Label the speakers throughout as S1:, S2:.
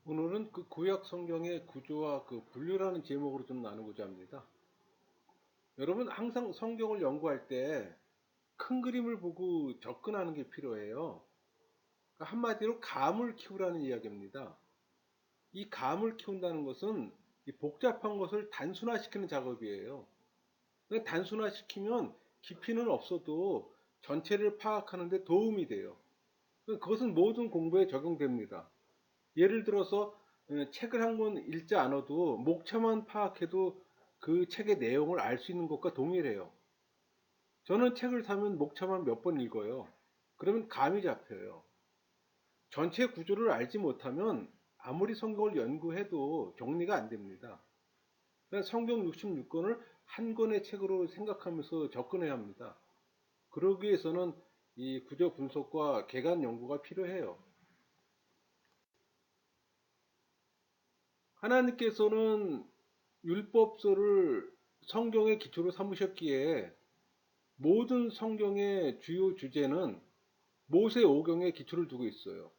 S1: 오늘은 그 구약 성경의 구조와 그 분류라는 제목으로 좀 나누고자 합니다. 여러분 항상 성경을 연구할 때 큰 그림을 보고 접근하는 게 필요해요. 그러니까 한마디로 감을 키우라는 이야기입니다. 이 감을 키운다는 것은 이 복잡한 것을 단순화시키는 작업이에요. 그러니까 단순화시키면 깊이는 없어도 전체를 파악하는 데 도움이 돼요. 그러니까 그것은 모든 공부에 적용됩니다. 예를 들어서 책을 한 권 읽지 않아도 목차만 파악해도 그 책의 내용을 알 수 있는 것과 동일해요. 저는 책을 사면 목차만 몇 번 읽어요. 그러면 감이 잡혀요. 전체 구조를 알지 못하면 아무리 성경을 연구해도 정리가 안 됩니다. 그래서 성경 66권을 한 권의 책으로 생각하면서 접근해야 합니다. 그러기 위해서는 이 구조 분석과 개관 연구가 필요해요. 하나님께서는 율법서를 성경의 기초로 삼으셨기에 모든 성경의 주요 주제는 모세 오경에 기초를 두고 있어요.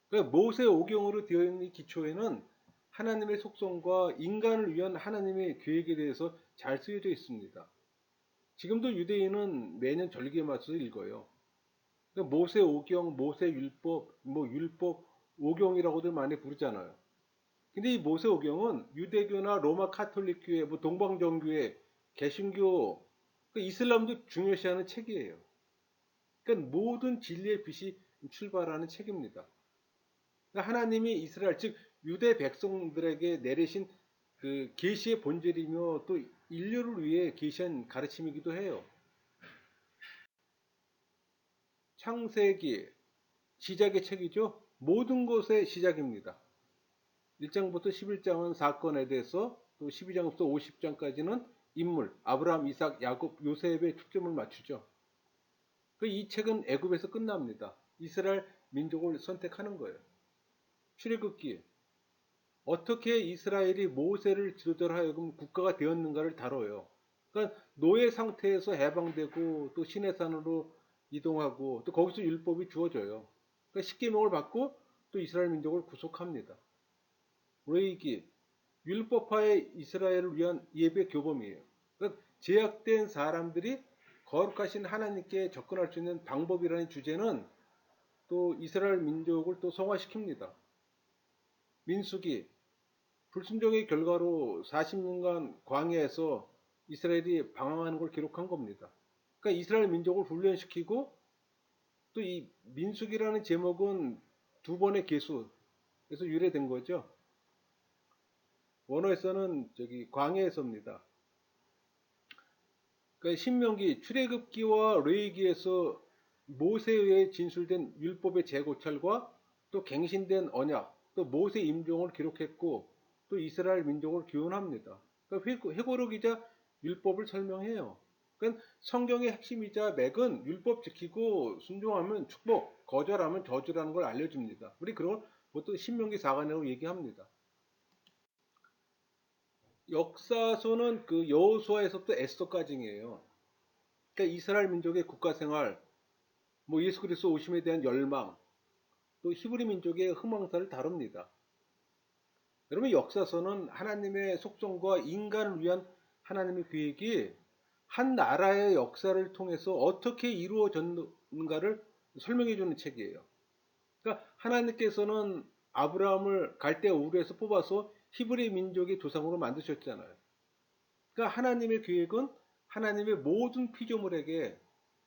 S1: 그러니까 모세 오경으로 되어 있는 이 기초에는 하나님의 속성과 인간을 위한 하나님의 계획에 대해서 잘 쓰여져 있습니다. 지금도 유대인은 매년 절기마다 읽어요. 그러니까 모세 오경, 모세 율법, 뭐 율법 오경이라고들 많이 부르잖아요. 근데 이 모세오경은 유대교나 로마 카톨릭교회, 뭐 동방정교회, 개신교, 그 이슬람도 중요시하는 책이에요. 그러니까 모든 진리의 빛이 출발하는 책입니다. 그러니까 하나님이 이스라엘, 즉 유대 백성들에게 내리신 그 계시의 본질이며 또 인류를 위해 계시한 가르침이기도 해요. 창세기, 시작의 책이죠. 모든 것의 시작입니다. 1장부터 11장은 사건에 대해서, 또 12장부터 50장까지는 인물, 아브라함, 이삭, 야곱, 요셉에 초점을 맞추죠. 이 책은 애굽에서 끝납니다. 이스라엘 민족을 선택하는 거예요. 출애굽기, 어떻게 이스라엘이 모세를 지도자로 하여금 국가가 되었는가를 다뤄요. 그러니까 노예 상태에서 해방되고 또 시내산으로 이동하고 또 거기서 율법이 주어져요. 그러니까 십계명을 받고 또 이스라엘 민족을 구속합니다. 레이기, 율법화의 이스라엘을 위한 예배 교범이에요. 그러니까 제약된 사람들이 거룩하신 하나님께 접근할 수 있는 방법이라는 주제는 또 이스라엘 민족을 또 성화시킵니다. 민수기, 불순종의 결과로 40년간 광야에서 이스라엘이 방황하는 걸 기록한 겁니다. 그러니까 이스라엘 민족을 훈련시키고 또 이 민수기라는 제목은 두 번의 계수에서 유래된 거죠. 원어에서는 저기 광야에서입니다. 그러니까 신명기, 출애굽기와 레위기에서 모세에 의해 진술된 율법의 재고찰과 또 갱신된 언약, 또 모세 임종을 기록했고 또 이스라엘 민족을 교훈합니다. 그러니까 회고록이자 율법을 설명해요. 그러니까 성경의 핵심이자 맥은 율법 지키고 순종하면 축복, 거절하면 저주라는 걸 알려줍니다. 우리 그걸 보통 신명기 4관이라고 얘기합니다. 역사서는 그 여호수아에서부터 에스더까지예요. 그러니까 이스라엘 민족의 국가 생활, 뭐 예수 그리스도 오심에 대한 열망, 또 히브리 민족의 흥망사를 다룹니다. 여러분 역사서는 하나님의 속성과 인간을 위한 하나님의 계획이 한 나라의 역사를 통해서 어떻게 이루어졌는가를 설명해 주는 책이에요. 그러니까 하나님께서는 아브라함을 갈대 우르에서 뽑아서 히브리 민족의 조상으로 만드셨잖아요. 그러니까 하나님의 계획은 하나님의 모든 피조물에게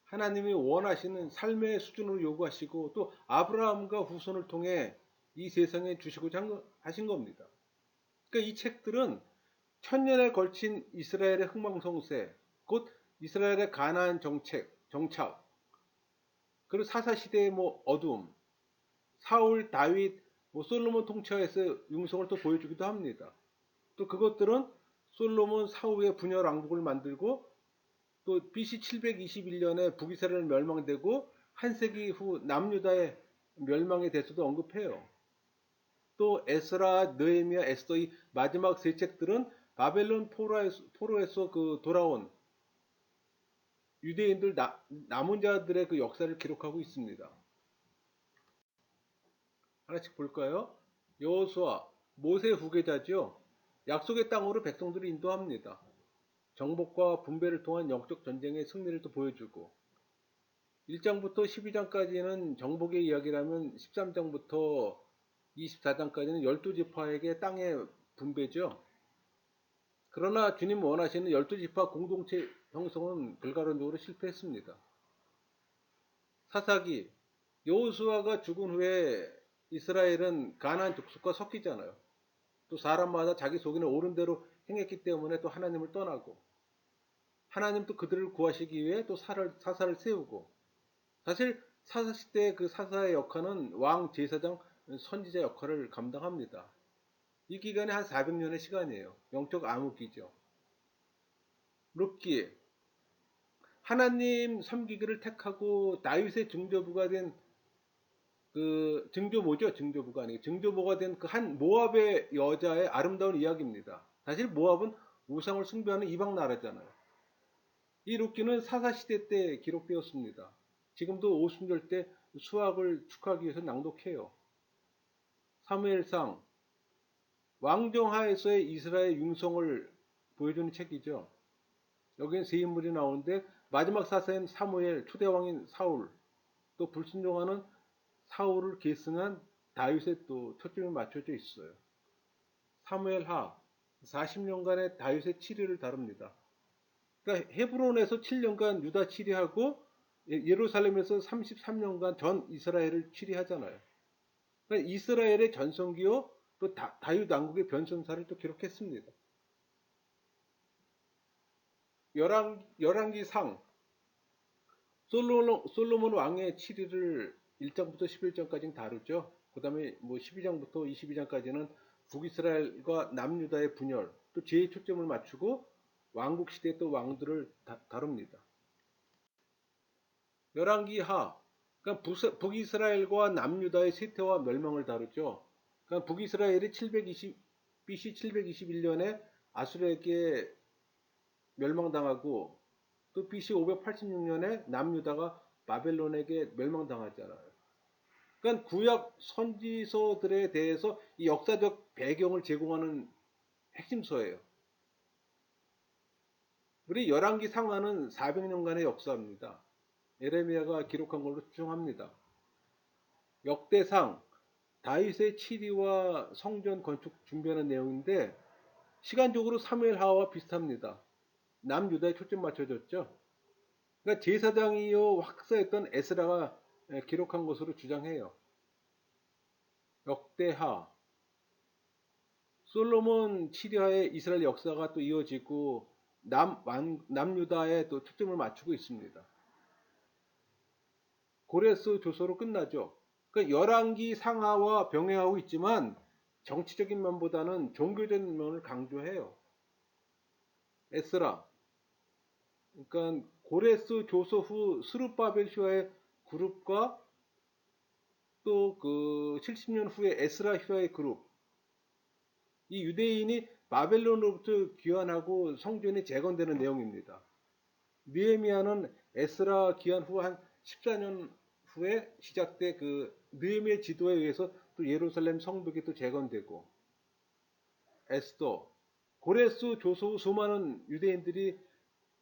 S1: 하나님이 원하시는 삶의 수준을 요구하시고 또 아브라함과 후손을 통해 이 세상에 주시고자 하신 겁니다. 그러니까 이 책들은 천년에 걸친 이스라엘의 흥망성쇠, 곧 이스라엘의 가나안 정착, 그리고 사사시대의 뭐 어둠, 사울, 다윗, 뭐 솔로몬 통치하에서 융성을 또 보여주기도 합니다. 또 그것들은 솔로몬 사후에 분열 왕국을 만들고 또 BC 721년에 북이스라엘 멸망되고 한 세기 후 남유다의 멸망에 대해서도 언급해요. 또 에스라, 느헤미야, 에스더 이 마지막 세 책들은 바벨론 포로에서 그 돌아온 유대인들 남은 자들의 그 역사를 기록하고 있습니다. 하나씩 볼까요? 여호수아, 모세 후계자죠. 약속의 땅으로 백성들을 인도합니다. 정복과 분배를 통한 영적 전쟁의 승리를 또 보여주고 1장부터 12장까지는 정복의 이야기라면 13장부터 24장까지는 12지파에게 땅의 분배죠. 그러나 주님 원하시는 12지파 공동체 형성은 결과론적으로 실패했습니다. 사사기, 여호수아가 죽은 후에 이스라엘은 가나안 족속과 섞이잖아요. 또 사람마다 자기 속에는 옳은 대로 행했기 때문에 또 하나님을 떠나고 하나님 또 그들을 구하시기 위해 또 사사를 세우고 사실 사사 시대의 그 사사의 역할은 왕 제사장 선지자 역할을 감당합니다. 이 기간이 한 400년의 시간이에요. 영적 암흑기죠. 룻기, 하나님 섬기기를 택하고 다윗의 증조부가 된 그 증조모죠. 증조부가 아니고 증조모가 된 그 한 모압의 여자의 아름다운 이야기입니다. 사실 모압은 우상을 숭배하는 이방 나라잖아요. 이 룻기는 사사 시대 때 기록되었습니다. 지금도 오순절 때 수학을 축하하기 위해서 낭독해요. 사무엘상, 왕정하에서의 이스라엘 융성을 보여주는 책이죠. 여기는 세 인물이 나오는데 마지막 사사인 사무엘, 초대왕인 사울, 또 불순종하는 사울을 계승한 다윗의 또 초점이 맞춰져 있어요. 사무엘하 40년간의 다윗의 치리를 다룹니다. 그러니까 헤브론에서 7년간 유다 치리하고 예루살렘에서 33년간 전 이스라엘을 치리하잖아요. 그러니까 이스라엘의 전성기요 또 다윗 왕국의 변천사를 또 기록했습니다. 열왕기상 솔로몬 왕의 치리를 1장부터 11장까지는 다루죠. 그 다음에 뭐 12장부터 22장까지는 북이스라엘과 남유다의 분열, 또 제의 초점을 맞추고 왕국 시대의 또 왕들을 다룹니다. 열왕기하, 그러니까 북이스라엘과 남유다의 쇠퇴와 멸망을 다루죠. 그러니까 북이스라엘이 720 BC 721년에 아수르에게 멸망당하고 또 BC 586년에 남유다가 바벨론에게 멸망당하잖아요. 그러니까 구약 선지서들에 대해서 이 역사적 배경을 제공하는 핵심서예요. 우리 열왕기 상하는 400년간의 역사입니다. 에레미야가 기록한 걸로 추정합니다. 역대상, 다윗의 치리와 성전 건축 준비하는 내용인데 시간적으로 사무엘하와 비슷합니다. 남유다에 초점 맞춰졌죠. 그러니까 제사장이요 학사였던 에스라가 기록한 것으로 주장해요. 역대하, 솔로몬 치리하에 이스라엘 역사가 또 이어지고 남유다에 또 초점을 맞추고 있습니다. 고레스 조서로 끝나죠. 그러니까 열왕기 상하와 병행하고 있지만 정치적인 면보다는 종교적인 면을 강조해요. 에스라, 그러니까 고레스 조서 후 스룹바벨 휘하의 그룹과 또 그 70년 후에 에스라 휘하의 그룹, 이 유대인이 바벨론으로부터 귀환하고 성전이 재건되는 내용입니다. 느헤미야는 에스라 귀환 후 한 14년 후에 시작된 그 느헤미야 지도에 의해서 또 예루살렘 성벽이 또 재건되고 에스더, 고레스 조서 후 수많은 유대인들이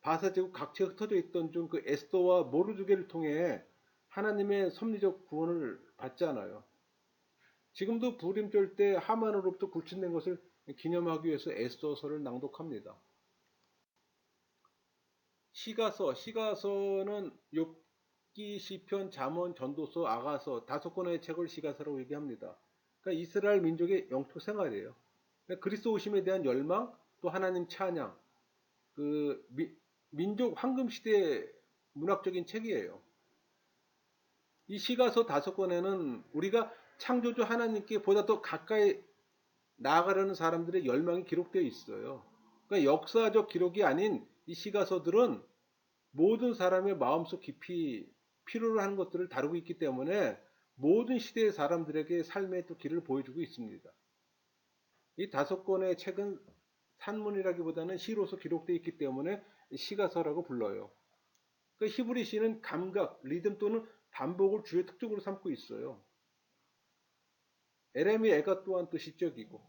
S1: 바사 제국 각지에 흩어져 있던 중 그 에스더와 모르드게를 통해 하나님의 섭리적 구원을 받잖아요. 지금도 부림절 때 하만으로부터 굴침된 것을 기념하기 위해서 에스더서를 낭독합니다. 시가서는 욥기, 시편, 잠언, 전도서, 아가서 5권의 책을 시가서라고 얘기합니다. 그러니까 이스라엘 민족의 영적 생활이에요. 그러니까 그리스도 오심에 대한 열망, 또 하나님 찬양, 그 민족 황금 시대 문학적인 책이에요. 이 시가서 5권에는 우리가 창조주 하나님께 보다 더 가까이 나아가려는 사람들의 열망이 기록되어 있어요. 그러니까 역사적 기록이 아닌 이 시가서들은 모든 사람의 마음속 깊이 필요로 하는 것들을 다루고 있기 때문에 모든 시대의 사람들에게 삶의 또 길을 보여주고 있습니다. 이 5권의 책은 산문이라기보다는 시로서 기록되어 있기 때문에 시가서라고 불러요. 그 히브리 시는 감각, 리듬 또는 반복을 주요 특징으로 삼고 있어요. 에레미야가 또한 또 시적이고,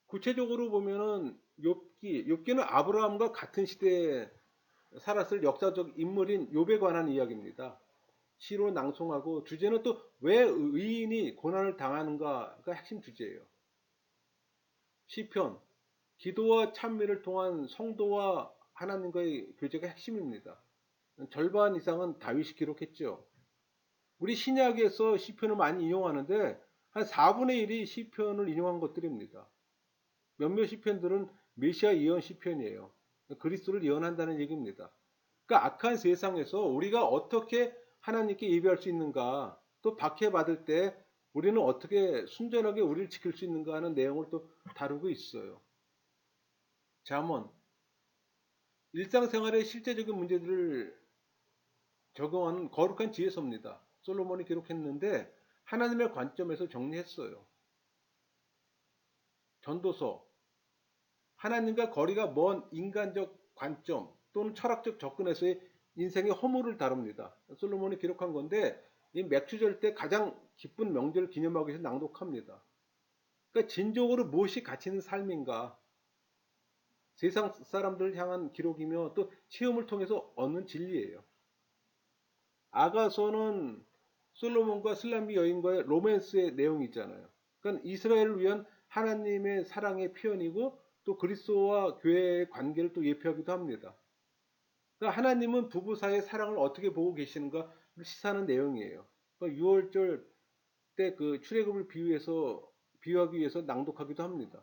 S1: 구체적으로 보면은 욥기는 아브라함과 같은 시대에 살았을 역사적 인물인 욥에 관한 이야기입니다. 시로 낭송하고 주제는 또 왜 의인이 고난을 당하는가가 핵심 주제예요. 시편, 기도와 찬미를 통한 성도와 하나님과의 교제가 핵심입니다. 절반 이상은 다윗이 기록했죠. 우리 신약에서 시편을 많이 인용하는데 한 4분의 1이 시편을 인용한 것들입니다. 몇몇 시편들은 메시아 예언 시편이에요. 그리스도를 예언한다는 얘기입니다. 그러니까 악한 세상에서 우리가 어떻게 하나님께 예배할 수 있는가, 또 박해받을 때 우리는 어떻게 순전하게 우리를 지킬 수 있는가 하는 내용을 또 다루고 있어요. 잠언, 일상생활의 실제적인 문제들을 적용한 거룩한 지혜서입니다. 솔로몬이 기록했는데 하나님의 관점에서 정리했어요. 전도서, 하나님과 거리가 먼 인간적 관점 또는 철학적 접근에서의 인생의 허물을 다룹니다. 솔로몬이 기록한 건데 이 맥주절 때 가장 기쁜 명절을 기념하기 위해서 낭독합니다. 그러니까 진정으로 무엇이 가치 있는 삶인가, 세상 사람들을 향한 기록이며 또 체험을 통해서 얻는 진리예요. 아가서는 솔로몬과 슬람비 여인과의 로맨스의 내용이잖아요. 그러니까 이스라엘을 위한 하나님의 사랑의 표현이고 또 그리스도와 교회의 관계를 또 예표하기도 합니다. 그러니까 하나님은 부부 사이의 사랑을 어떻게 보고 계시는가를 시사하는 내용이에요. 그러니까 6월절 때 그 출애굽을 비유하기 위해서 낭독하기도 합니다.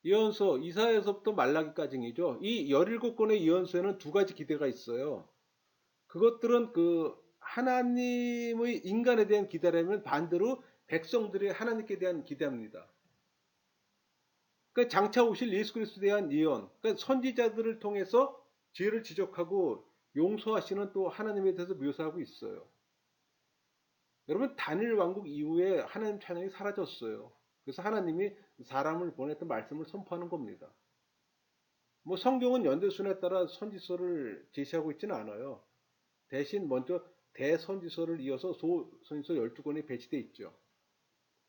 S1: 예언서 이사야서부터 말라기까지이죠. 이 17권의 예언서에는 두 가지 기대가 있어요. 그것들은 그 하나님의 인간에 대한 기대라면 반대로 백성들의 하나님께 대한 기대입니다. 그러니까 장차 오실 예수 그리스도에 대한 예언, 그러니까 선지자들을 통해서 죄를 지적하고 용서하시는 또 하나님에 대해서 묘사하고 있어요. 여러분, 단일 왕국 이후에 하나님 찬양이 사라졌어요. 그래서 하나님이 사람을 보냈던 말씀을 선포하는 겁니다. 뭐 성경은 연대순에 따라 선지서를 제시하고 있지는 않아요. 대신 먼저 대선지서를 이어서 소선지서 12권이 배치되어 있죠.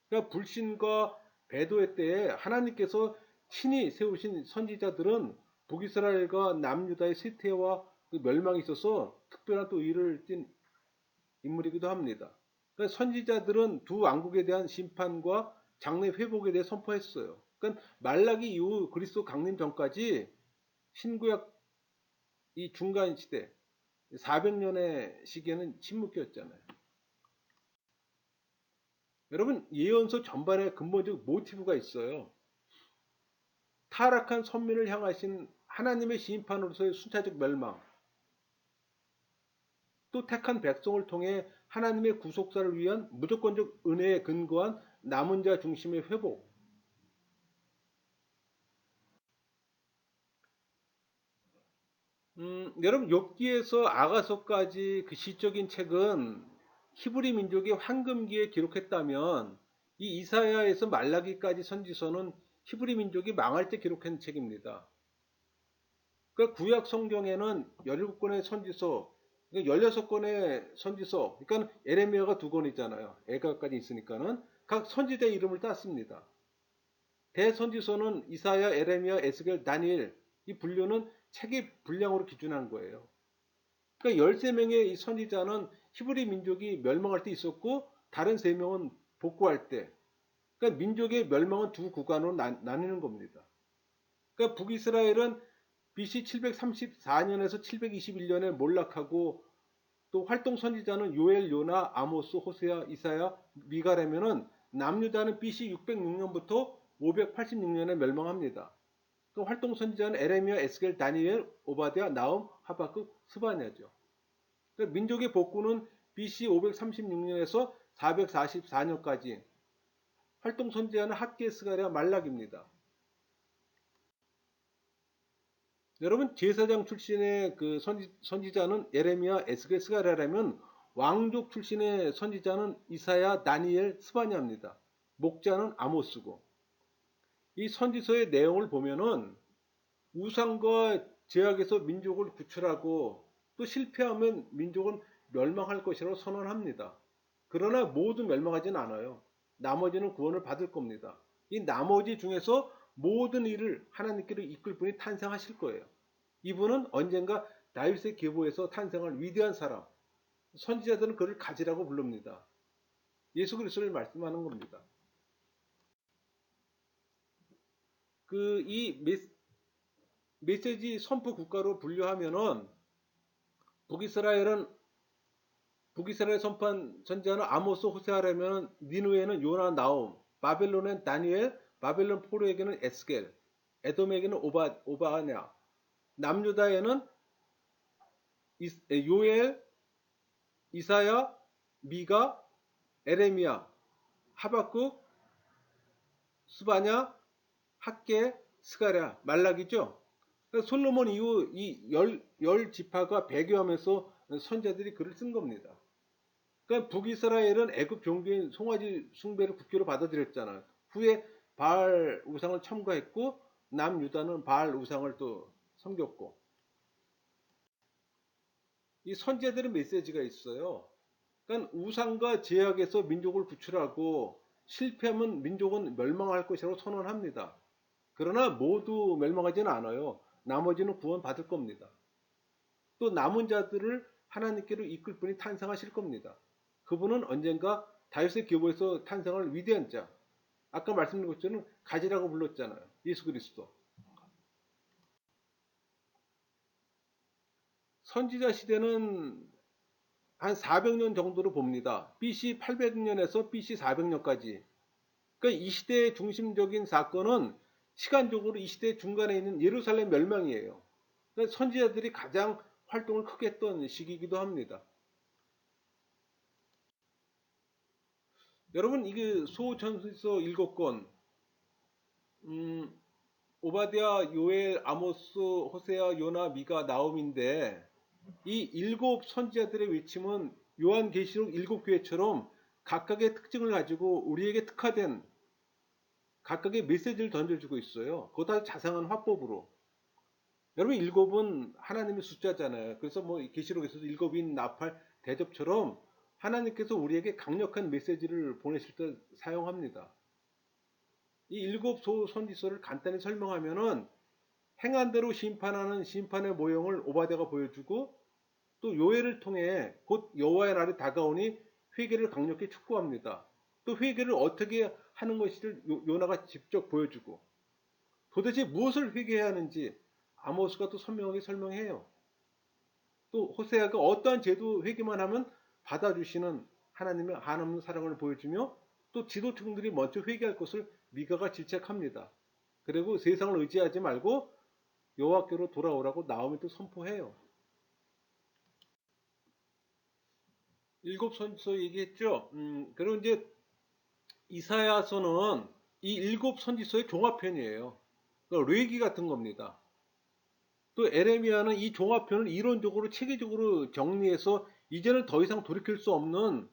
S1: 그러니까 불신과 배도의 때에 하나님께서 친히 세우신 선지자들은 북이스라엘과 남유다의 쇠퇴와 그 멸망이 있어서 특별한 또 의를 띤 인물이기도 합니다. 그러니까 선지자들은 두 왕국에 대한 심판과 장래 회복에 대해 선포했어요. 그러니까 말라기 이후 그리스도 강림 전까지 신구약 이 중간 시대 400년의 시기에는 침묵기였잖아요. 여러분, 예언서 전반에 근본적 모티브가 있어요. 타락한 선민을 향하신 하나님의 심판으로서의 순차적 멸망, 또 택한 백성을 통해 하나님의 구속사를 위한 무조건적 은혜에 근거한 남은 자 중심의 회복. 여러분, 욥기에서 아가서까지 그 시적인 책은 히브리 민족의 황금기에 기록했다면 이 이사야에서 말라기까지 선지서는 히브리 민족이 망할 때 기록한 책입니다. 그 구약 성경에는 17권의 선지서, 16권의 선지서, 그러니까 에레미야가 2권이잖아요. 에가까지 있으니까는 각 선지자 이름을 땄습니다. 대선지서는 이사야, 에레미야, 에스겔, 다니엘 이 분류는 책의 분량으로 기준한 거예요. 그러니까 13명의 이 선지자는 히브리 민족이 멸망할 때 있었고 다른 3명은 복구할 때. 그러니까 민족의 멸망은 두 구간으로 나뉘는 겁니다. 그러니까 북이스라엘은 BC 734년에서 721년에 몰락하고 또 활동 선지자는 요엘, 요나, 아모스, 호세아, 이사야, 미가라면은 남유다는 BC 606년부터 586년에 멸망합니다. 그 활동 선지자는 에레미야, 에스겔, 다니엘, 오바댜, 나움, 하박국, 스바냐죠. 그러니까 민족의 복구는 BC 536년에서 444년까지 활동 선지자는 학계, 스가랴, 말락입니다. 여러분, 제사장 출신의 그 선지자는 에레미야, 에스겔, 스가랴라면 왕족 출신의 선지자는 이사야, 다니엘, 스바냐입니다. 목자는 아모스고. 이 선지서의 내용을 보면은 우상과 제약에서 민족을 구출하고 또 실패하면 민족은 멸망할 것이라고 선언합니다. 그러나 모두 멸망하지는 않아요. 나머지는 구원을 받을 겁니다. 이 나머지 중에서 모든 일을 하나님께로 이끌 분이 탄생하실 거예요. 이분은 언젠가 다윗의 계보에서 탄생할 위대한 사람, 선지자들은 그를 가지라고 부릅니다. 예수 그리스도를 말씀하는 겁니다. 이 메시지 선포 국가로 분류하면은 북이스라엘은 북이스라엘 선포한 선지자는 아모스, 호세아라면 니누에는 요나, 나움, 바벨론엔 다니엘, 바벨론 포로에게는 에스겔, 에돔에게는 오바냐, 남유다에는 요엘, 이사야, 미가, 에레미야, 하박국, 스바냐, 학계, 스가랴, 말라기죠. 솔로몬 이후 이 열 지파가 배교하면서 선자들이 글을 쓴 겁니다. 그러니까 북이스라엘은 애굽 종교인 송아지 숭배를 국교로 받아들였잖아요. 후에 바알 우상을 첨가했고 남유다는 바알 우상을 또 섬겼고 이 선제들의 메시지가 있어요. 그러니까 우상과 제약에서 민족을 구출하고 실패하면 민족은 멸망할 것이라고 선언합니다. 그러나 모두 멸망하지는 않아요. 나머지는 구원받을 겁니다. 또 남은 자들을 하나님께로 이끌 분이 탄생하실 겁니다. 그분은 언젠가 다윗의 계보에서 탄생할 위대한 자. 아까 말씀드린 것처럼 가지라고 불렀잖아요. 예수 그리스도. 선지자 시대는 한 400년 정도로 봅니다. BC 800년에서 BC 400년까지. 그러니까 이 시대의 중심적인 사건은 시간적으로 이 시대 중간에 있는 예루살렘 멸망이에요. 그러니까 선지자들이 가장 활동을 크게 했던 시기이기도 합니다. 여러분 이게 소천서 7권 오바댜, 요엘, 아모스, 호세아, 요나, 미가, 나움인데 이 7선지자들의 외침은 요한계시록 7교회처럼 각각의 특징을 가지고 우리에게 특화된 각각의 메시지를 던져주고 있어요. 그거 다 자상한 화법으로. 여러분 7은 하나님의 숫자잖아요. 그래서 뭐 계시록에서도 7인 나팔 대접처럼 하나님께서 우리에게 강력한 메시지를 보내실 때 사용합니다. 이 7선지서를 간단히 설명하면은 행한 대로 심판하는 심판의 모형을 오바댜가 보여주고 또 요엘을 통해 곧 여호와의 날이 다가오니 회개를 강력히 촉구합니다. 또 회개를 어떻게 하는 것을 요나가 직접 보여주고 도대체 무엇을 회개해야 하는지 아모스가 또 선명하게 설명해요. 또 호세아가 어떠한 죄도 회개만 하면 받아주시는 하나님의 한없는 사랑을 보여주며 또 지도층들이 먼저 회개할 것을 미가가 질책합니다. 그리고 세상을 의지하지 말고 여호와께로 돌아오라고 나오미 또 선포해요. 7선지서 얘기했죠. 그리고 이제 이사야서는 이 7선지서의 종합편이에요. 그러니까 뇌기 같은 겁니다. 또 에레미야는 이 종합편을 이론적으로 체계적으로 정리해서 이제는 더 이상 돌이킬 수 없는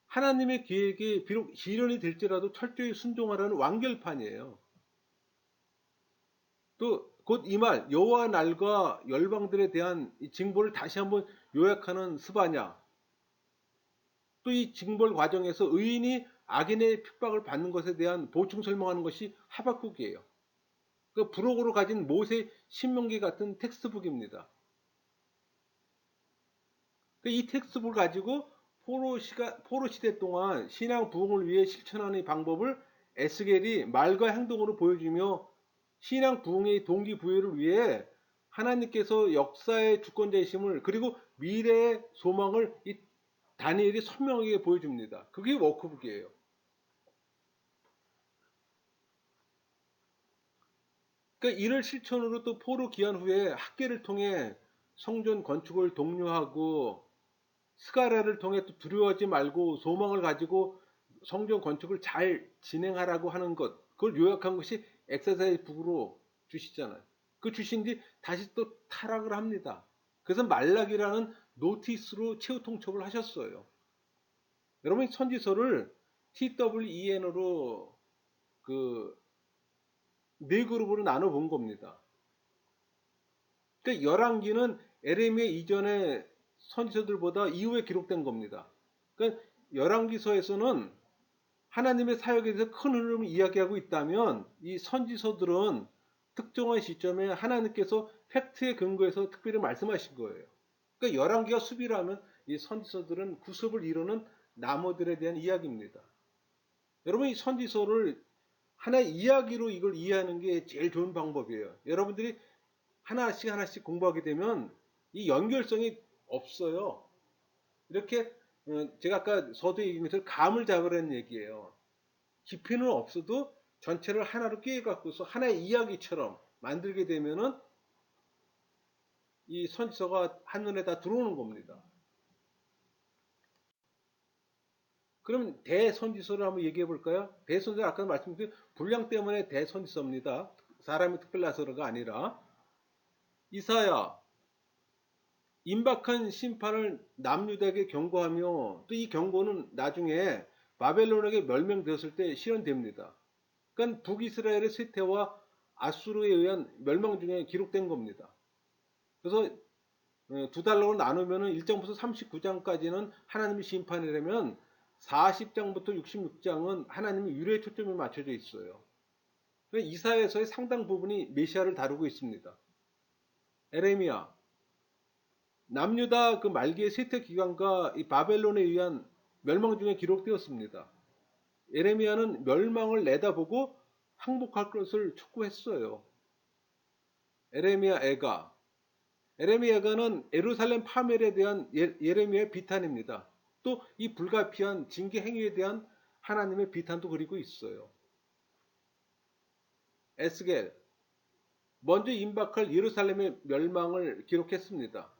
S1: 하나님의 계획이 비록 실현이 될지라도 철저히 순종하라는 완결판이에요. 또 곧 이 말 여호와 날과 열방들에 대한 징벌을 다시 한번 요약하는 스바냐. 또 이 징벌 과정에서 의인이 악인의 핍박을 받는 것에 대한 보충 설명하는 것이 하박국이에요. 그 부록으로 가진 모세 신명기 같은 텍스트북입니다. 이 텍스트북을 가지고 포로 시대 동안 신앙 부흥을 위해 실천하는 방법을 에스겔이 말과 행동으로 보여주며 신앙 부흥의 동기부여를 위해 하나님께서 역사의 주권자이심을 그리고 미래의 소망을 이 다니엘이 선명하게 보여줍니다. 그게 워크북이에요. 그러니까 이를 실천으로 또 포로 귀환 후에 학계를 통해 성전 건축을 독려하고 스가랴를 통해 또 두려워하지 말고 소망을 가지고 성전 건축을 잘 진행하라고 하는 것, 그걸 요약한 것이 엑서사이즈 북으로 주시잖아요. 그 주신 뒤 다시 또 타락을 합니다. 그래서 말락이라는 노티스로 최후 통첩을 하셨어요. 여러분 선지서를 TWEN으로 그 네 그룹으로 나눠 본 겁니다. 그러니까 열왕기는 에레미야 이전의 선지서들보다 이후에 기록된 겁니다. 그러니까 열왕기서에서는 하나님의 사역에 대해서 큰 흐름을 이야기하고 있다면 이 선지서들은 특정한 시점에 하나님께서 팩트에 근거해서 특별히 말씀하신 거예요. 그러니까 열왕기가 숲이라면 이 선지서들은 그 숲을 이루는 나무들에 대한 이야기입니다. 여러분 이 선지서를 하나의 이야기로 이걸 이해하는 게 제일 좋은 방법이에요. 여러분들이 하나씩 하나씩 공부하게 되면 이 연결성이 없어요. 이렇게 제가 아까 서두에 얘기한 것처럼 감을 잡으라는 얘기예요. 깊이는 없어도 전체를 하나로 꿰갖고서 하나의 이야기처럼 만들게 되면은 이 선지서가 한눈에 다 들어오는 겁니다. 그럼 대선지서를 한번 얘기해 볼까요? 대선지서 아까 말씀드린 분량 때문에 대선지서입니다. 사람이 특별나서가 아니라 이사야 임박한 심판을 남유다에게 경고하며 또 이 경고는 나중에 바벨론에게 멸망되었을 때 실현됩니다. 그러니까 북이스라엘의 쇠퇴와 아수르에 의한 멸망 중에 기록된 겁니다. 그래서 두 달로 나누면 1장부터 39장까지는 하나님의 심판이라면 40장부터 66장은 하나님의 유래에 초점이 맞춰져 있어요. 이사야서의 상당 부분이 메시아를 다루고 있습니다. 에레미야, 남유다 그 말기의 쇠퇴 기간과 이 바벨론에 의한 멸망 중에 기록되었습니다. 에레미야는 멸망을 내다보고 항복할 것을 촉구했어요. 에레미야가는 예루살렘 파멸에 대한 예레미야의 비탄입니다. 또 이 불가피한 징계 행위에 대한 하나님의 비탄도 그리고 있어요. 에스겔, 먼저 임박할 예루살렘의 멸망을 기록했습니다.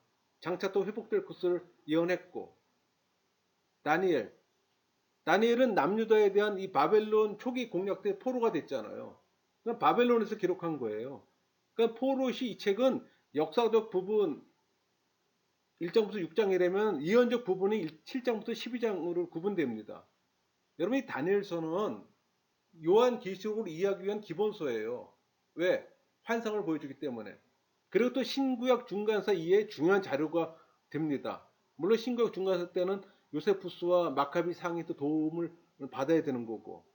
S1: 장차 또 회복될 것을 예언했고, 다니엘은 남유다에 대한 이 바벨론 초기 공략 때 포로가 됐잖아요. 그러니까 바벨론에서 기록한 거예요. 그러니까 포로시 이 책은 역사적 부분 1장부터 6장이라면 예언적 부분이 7장부터 12장으로 구분됩니다. 여러분 이 다니엘서는 요한 계시록을 이해하기 위한 기본서예요. 왜? 환상을 보여주기 때문에. 그리고 또 신구약 중간사 이해에 중요한 자료가 됩니다. 물론 신구약 중간사 때는 요세푸스와 마카비 상이 또 도움을 받아야 되는 거고.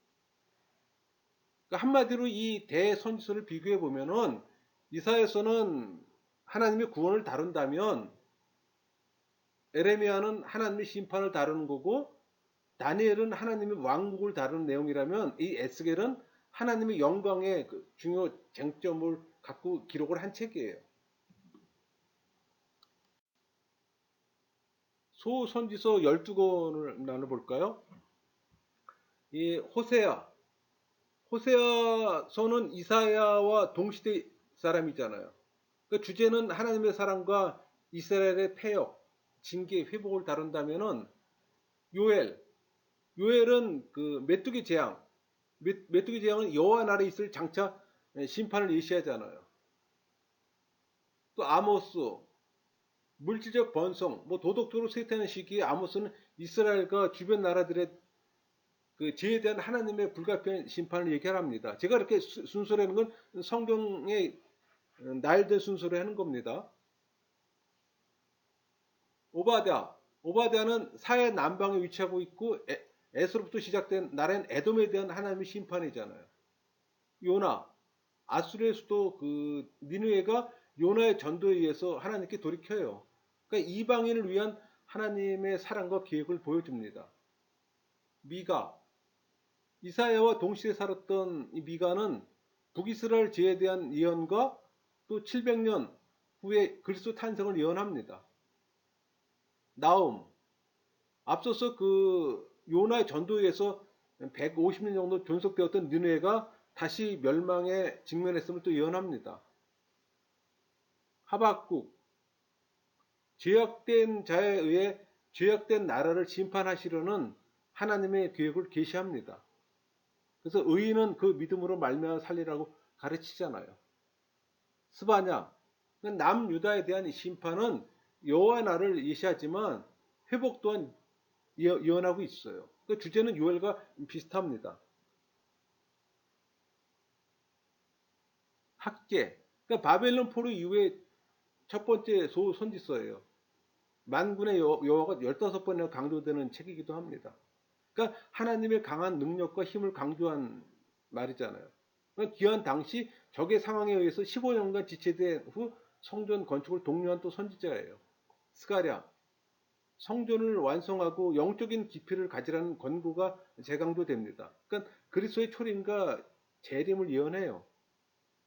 S1: 그러니까 한마디로 이 대선지서를 비교해 보면은 이사야서는 하나님의 구원을 다룬다면 에레미야는 하나님의 심판을 다루는 거고 다니엘은 하나님의 왕국을 다루는 내용이라면 이 에스겔은 하나님의 영광의 그 중요 쟁점을 갖고 기록을 한 책이에요. 소선지서 12권을 나눠볼까요? 이 호세아서는 이사야와 동시대 사람이잖아요. 그 주제는 하나님의 사랑과 이스라엘의 폐역, 징계, 회복을 다룬다면은 요엘은 그 메뚜기 재앙, 메뚜기 재앙은 여호와 나라에 있을 장차 심판을 예시하잖아요. 또 아모스, 물질적 번성, 뭐 도덕적으로 쇠퇴하는 시기에 아모스는 이스라엘과 주변 나라들의 그 죄에 대한 하나님의 불가피한 심판을 얘기합니다. 제가 이렇게 순서로 하는 건 성경의 나열된 순서로 하는 겁니다. 오바댜는 사해 남방에 위치하고 있고 에스로부터 시작된 나라인 에돔에 대한 하나님의 심판이잖아요. 요나, 아수르의 수도 그 니느웨가 요나의 전도에 의해서 하나님께 돌이켜요. 그러니까 이방인을 위한 하나님의 사랑과 계획을 보여줍니다. 미가, 이사야와 동시에 살았던 이 미가는 북이스라엘 죄에 대한 예언과 또 700년 후에 그리스도 탄생을 예언합니다. 나움, 앞서서 그 요나의 전도에 의해서 150년 정도 존속되었던 느헤가 다시 멸망에 직면했음을 또 예언합니다. 하박국, 죄악된 자에 의해 죄악된 나라를 심판하시려는 하나님의 계획을 계시합니다. 그래서 의인은 그 믿음으로 말미암아 살리라고 가르치잖아요. 스바냐, 남유다에 대한 심판은 여호와 나를 예시하지만 회복 또한 예언하고 있어요. 그 주제는 요엘과 비슷합니다. 학계, 그러니까 바벨론 포로 이후에 첫 번째 소선지서예요. 만군의 여호와가 15번이나 강조되는 책이기도 합니다. 그러니까 하나님의 강한 능력과 힘을 강조한 말이잖아요. 그러니까 기한 당시 적의 상황에 의해서 15년간 지체된 후 성전 건축을 독려한 또 선지자예요. 스가랴. 성전을 완성하고 영적인 깊이를 가지라는 권고가 재강조됩니다. 그러니까 그리스도의 초림과 재림을 예언해요.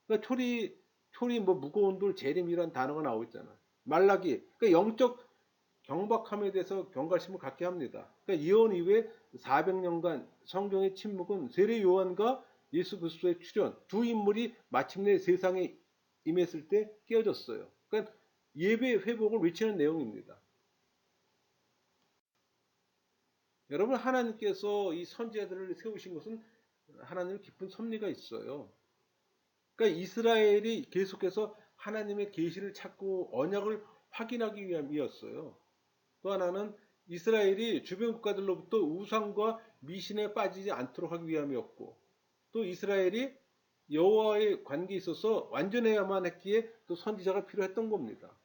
S1: 그러니까 초리 뭐 무거운 돌 재림이란 단어가 나오고 있잖아요. 말라기. 그러니까 영적 경박함에 대해서 경각심을 갖게 합니다. 그러니까 예언 이후에 400년간 성경의 침묵은 세례 요한과 예수 그리스도의 출현 두 인물이 마침내 세상에 임했을 때 깨어졌어요. 그러니까 예배 회복을 외치는 내용입니다. 여러분 하나님께서 이 선지자들을 세우신 것은 하나님의 깊은 섭리가 있어요. 그러니까 이스라엘이 계속해서 하나님의 계시를 찾고 언약을 확인하기 위함이었어요. 또 하나는 이스라엘이 주변 국가들로부터 우상과 미신에 빠지지 않도록 하기 위함이었고, 또 이스라엘이 여호와의 관계에 있어서 완전해야만 했기에 또 선지자가 필요했던 겁니다.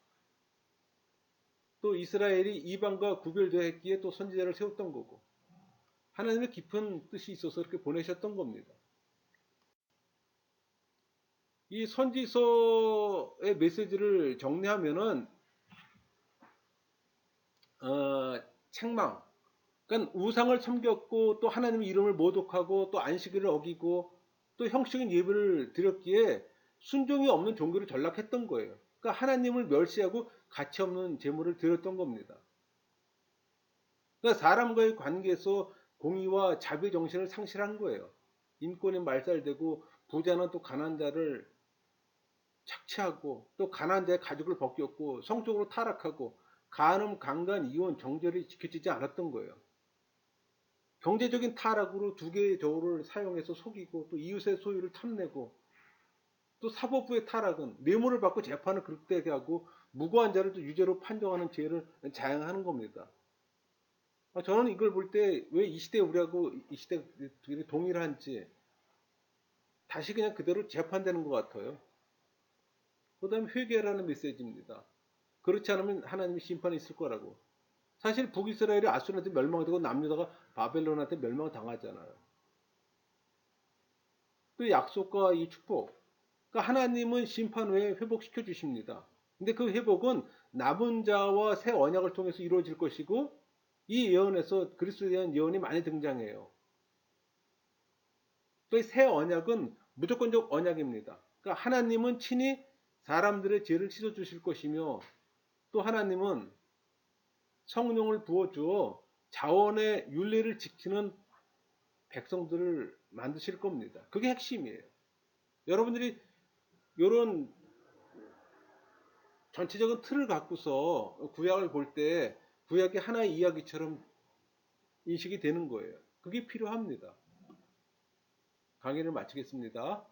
S1: 또 이스라엘이 이방과 구별되어 했기에 또 선지자를 세웠던 거고, 하나님의 깊은 뜻이 있어서 이렇게 보내셨던 겁니다. 이 선지서의 메시지를 정리하면은 책망, 그러니까 우상을 섬겼고 또 하나님의 이름을 모독하고 또 안식일을 어기고 또 형식적인 예배를 드렸기에 순종이 없는 종교를 전락했던 거예요. 그러니까 하나님을 멸시하고 가치 없는 제물을 드렸던 겁니다. 그러니까 사람과의 관계에서 공의와 자비 정신을 상실한 거예요. 인권이 말살되고 부자는 또 가난한 자를 착취하고 또 가난한 자의 가죽을 벗겼고 성적으로 타락하고 간음, 강간, 이혼, 정절이 지켜지지 않았던 거예요. 경제적인 타락으로 두 개의 저울을 사용해서 속이고 또 이웃의 소유를 탐내고 또 사법부의 타락은 뇌물을 받고 재판을 그릇되게 하고 무고한 자를 또 유죄로 판정하는 죄를 자행하는 겁니다. 저는 이걸 볼 때 왜 이 시대 우리하고 이 시대 동일한지 다시 그냥 그대로 재판되는 것 같아요. 그 다음에 회개라는 메시지입니다. 그렇지 않으면 하나님의 심판이 있을 거라고. 사실 북이스라엘이 아수르한테 멸망되고 남유다가 바벨론한테 멸망당하잖아요. 또 약속과 이 축복. 그러니까 하나님은 심판 후에 회복시켜 주십니다. 근데 그 회복은 남은 자와 새 언약을 통해서 이루어질 것이고 이 예언에서 그리스도에 대한 예언이 많이 등장해요. 또 새 언약은 무조건적 언약입니다. 그러니까 하나님은 친히 사람들의 죄를 씻어 주실 것이며 또 하나님은 성령을 부어주어 자원의 윤리를 지키는 백성들을 만드실 겁니다. 그게 핵심이에요. 여러분들이 이런 전체적인 틀을 갖고서 구약을 볼 때 구약이 하나의 이야기처럼 인식이 되는 거예요. 그게 필요합니다. 강의를 마치겠습니다.